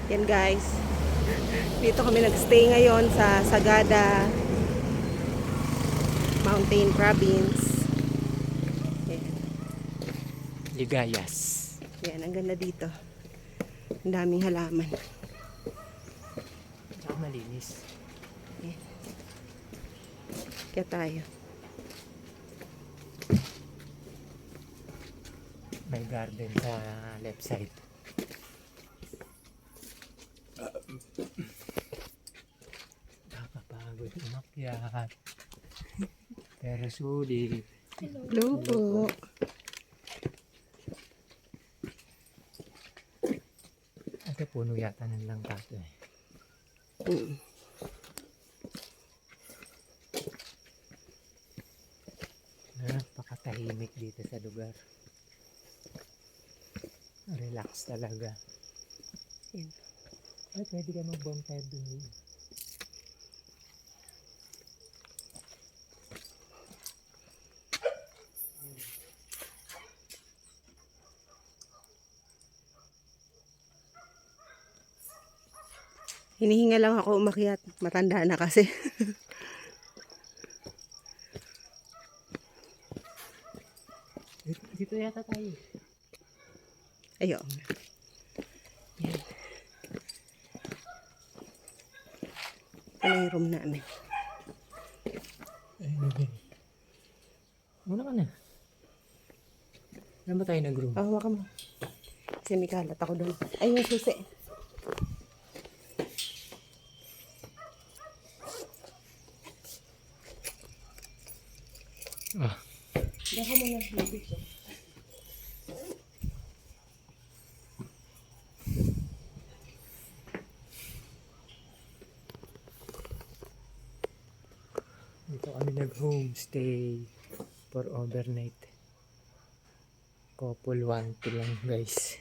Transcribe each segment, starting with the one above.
Yan guys. Dito kami nagstay ngayon sa Sagada Mountain Province. Yan. Ligayas. Yan, ang ganda dito. Ang daming halaman. Tsaka malinis. Yan. Kaya tayo. May garden sa left side. Nakakapagod umakyat. Pero sulit. Hello po. Ito puno yata ng langkato eh. Napakatahimik dito sa lugar. Relax talaga. Yan. Ay, pwede ka mag-bonfire dun eh. Hinihinga lang ako umakyat. Matanda na kasi. Dito yata tayo. Ayun. Yan. Ito na yung room namin. Ay, okay. Muna ka na. Saan ba tayo nag-room? Hawakan mo. Kasi may kalat ako doon. Ay, yung susi. Ah. Baka mo na. Lubig ko. Dito kami nag-homestay for overnight. Couple 1 lang guys.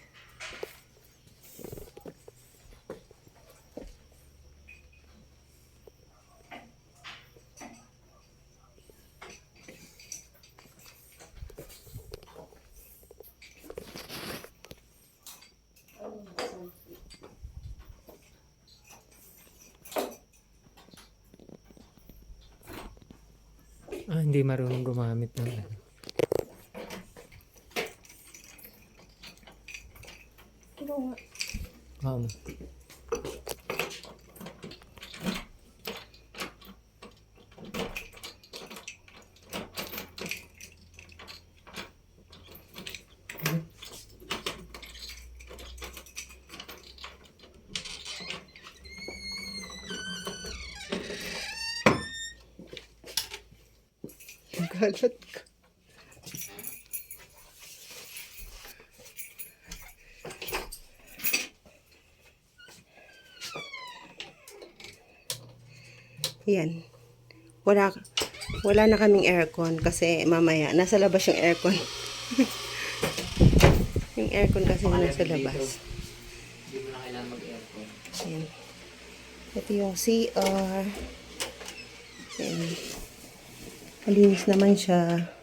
Ah, hindi marunong gumamit ng ano. Ito nga. Yung kalat ko. Yan. Wala na kaming aircon kasi mamaya nasa labas yung aircon. Yung aircon kasi nasa labas. Hindi mo na kailangan mag-aircon. Yan. Ito yung CR. Yan. Malinis naman siya.